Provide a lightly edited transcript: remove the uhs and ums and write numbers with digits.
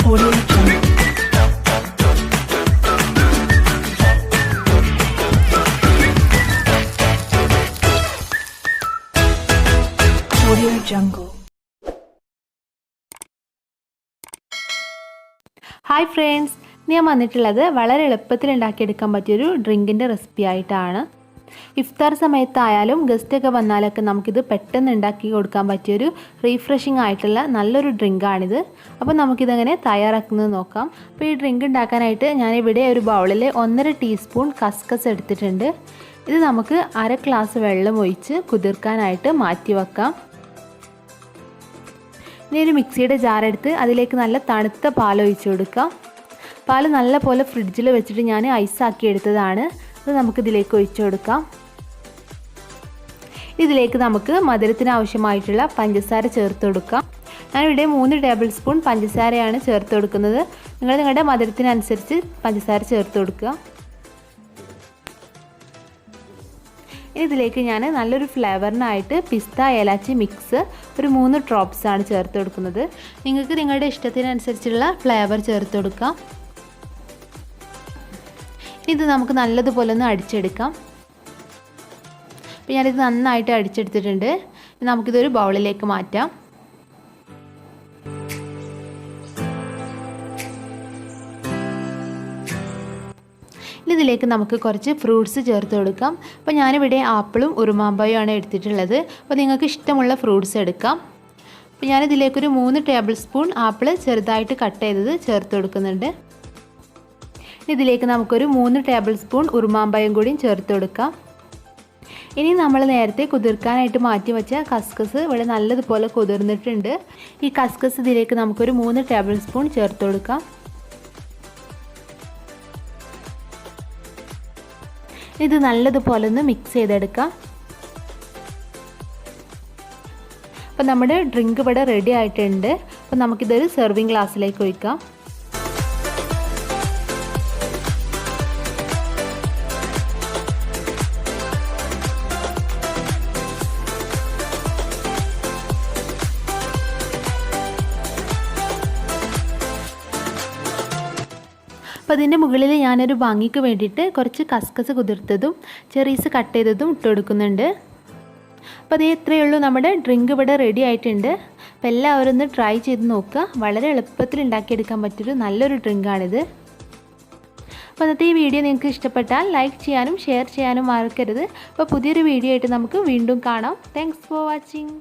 Audio Jungle. Audio Jungle. Hi friends, ഞാൻ വന്നിട്ടുള്ളത് വളരെ എളുപ്പത്തിൽ ഉണ്ടാക്കിയെടുക്കാൻ പറ്റിയൊരു ഡ്രിങ്കിൻ്റെ റെസിപ്പി ആയിട്ടാണ്. ഇഫ്താർ സമയത്തായാലും ഗസ്റ്റൊക്കെ വന്നാലൊക്കെ നമുക്കിത് പെട്ടെന്ന് ഉണ്ടാക്കി കൊടുക്കാൻ പറ്റിയൊരു റീഫ്രഷിംഗ് ആയിട്ടുള്ള നല്ലൊരു ഡ്രിങ്കാണിത്. അപ്പോൾ നമുക്കിതെങ്ങനെ തയ്യാറാക്കുന്നത് നോക്കാം. അപ്പോൾ ഈ ഡ്രിങ്ക് ഉണ്ടാക്കാനായിട്ട് ഞാനിവിടെ ഒരു ബൗളിൽ 1.5 ടീസ്പൂൺ കസ്കസ് എടുത്തിട്ടുണ്ട്. ഇത് നമുക്ക് 1/2 ഗ്ലാസ് വെള്ളം ഒഴിച്ച് കുതിർക്കാനായിട്ട് മാറ്റി വെക്കാം. ഇനി ഒരു മിക്സിയുടെ ജാറെടുത്ത് അതിലേക്ക് നല്ല തണുത്ത പാൽ ഒഴിച്ച് കൊടുക്കാം. പാൽ നല്ല പോലെ ഫ്രിഡ്ജിൽ വെച്ചിട്ട് ഞാൻ ഐസാക്കി എടുത്തതാണ്. അത് നമുക്കിതിലേക്ക് ഒഴിച്ചു കൊടുക്കാം. ഇതിലേക്ക് നമുക്ക് മധുരത്തിന് ആവശ്യമായിട്ടുള്ള പഞ്ചസാര ചേർത്ത് കൊടുക്കാം. ഞാനിവിടെ 3 ടേബിൾ സ്പൂൺ പഞ്ചസാരയാണ് ചേർത്ത് കൊടുക്കുന്നത്. നിങ്ങൾ നിങ്ങളുടെ മധുരത്തിനനുസരിച്ച് പഞ്ചസാര ചേർത്ത് കൊടുക്കുക. ഇതിലേക്ക് ഞാൻ നല്ലൊരു ഫ്ലേവറിനായിട്ട് പിസ്ത ഏലാച്ചി മിക്സ് ഒരു 3 ഡ്രോപ്സ് ആണ് ചേർത്ത് കൊടുക്കുന്നത്. നിങ്ങൾക്ക് നിങ്ങളുടെ ഇഷ്ടത്തിനനുസരിച്ചുള്ള ഫ്ലേവർ ചേർത്ത് കൊടുക്കാം. ഇത് നമുക്ക് നല്ലതുപോലെ ഒന്ന് അടിച്ചെടുക്കാം. അപ്പോൾ ഞാനിത് നന്നായിട്ട് അടിച്ചെടുത്തിട്ടുണ്ട്. നമുക്കിതൊരു ബൗളിലേക്ക് മാറ്റാം. ഇതിലേക്ക് നമുക്ക് കുറച്ച് ഫ്രൂട്ട്സ് ചേർത്ത് കൊടുക്കാം. അപ്പോൾ ഞാനിവിടെ ആപ്പിളും ഉറുമാമ്പഴവും ആണ് എടുത്തിട്ടുള്ളത്. അപ്പോൾ നിങ്ങൾക്ക് ഇഷ്ടമുള്ള ഫ്രൂട്ട്സ് എടുക്കാം. അപ്പോൾ ഞാനിതിലേക്കൊരു 3 ടേബിൾ സ്പൂൺ ആപ്പിൾ ചെറുതായിട്ട് കട്ട് ചെയ്തത് ചേർത്ത് കൊടുക്കുന്നുണ്ട്. ഇതിലേക്ക് നമുക്കൊരു 3 ടേബിൾ സ്പൂൺ ഉറുമാമ്പഴം കൂടിയും ചേർത്ത് കൊടുക്കാം. ഇനി നമ്മൾ നേരത്തെ കുതിർക്കാനായിട്ട് മാറ്റി വെച്ച കസ്കസ് ഇവിടെ നല്ലതുപോലെ കുതിർന്നിട്ടുണ്ട്. ഈ കസ്കസ് ഇതിലേക്ക് നമുക്കൊരു 3 ടേബിൾ സ്പൂൺ ചേർത്ത് കൊടുക്കാം. ഇത് നല്ലതുപോലെ ഒന്ന് മിക്സ് ചെയ്തെടുക്കാം. അപ്പോൾ നമ്മുടെ ഡ്രിങ്ക് ഇവിടെ റെഡി ആയിട്ടുണ്ട്. അപ്പോൾ നമുക്കിതൊരു സെർവിങ് ഗ്ലാസ്സിലേക്ക് ഒഴിക്കാം. അപ്പോൾ അതിൻ്റെ മുകളിൽ ഞാനൊരു ഭംഗിക്ക് വേണ്ടിയിട്ട് കുറച്ച് കസ്കസ് കുതിർത്തതും ചെറീസ് കട്ട് ചെയ്തതും ഇട്ട് കൊടുക്കുന്നുണ്ട്. അപ്പോൾ അത് ഇത്രയേ ഉള്ളൂ, നമ്മുടെ ഡ്രിങ്ക് ഇവിടെ റെഡി ആയിട്ടുണ്ട്. അപ്പോൾ എല്ലാവരും ഒന്ന് ട്രൈ ചെയ്ത് നോക്കുക. വളരെ എളുപ്പത്തിൽ ഉണ്ടാക്കിയെടുക്കാൻ പറ്റിയൊരു നല്ലൊരു ഡ്രിങ്കാണിത്. അപ്പോൾ ഇന്നത്തെ ഈ വീഡിയോ നിങ്ങൾക്ക് ഇഷ്ടപ്പെട്ടാൽ ലൈക്ക് ചെയ്യാനും ഷെയർ ചെയ്യാനും മറക്കരുത്. അപ്പോൾ പുതിയൊരു വീഡിയോ ആയിട്ട് നമുക്ക് വീണ്ടും കാണാം. Thanks for watching.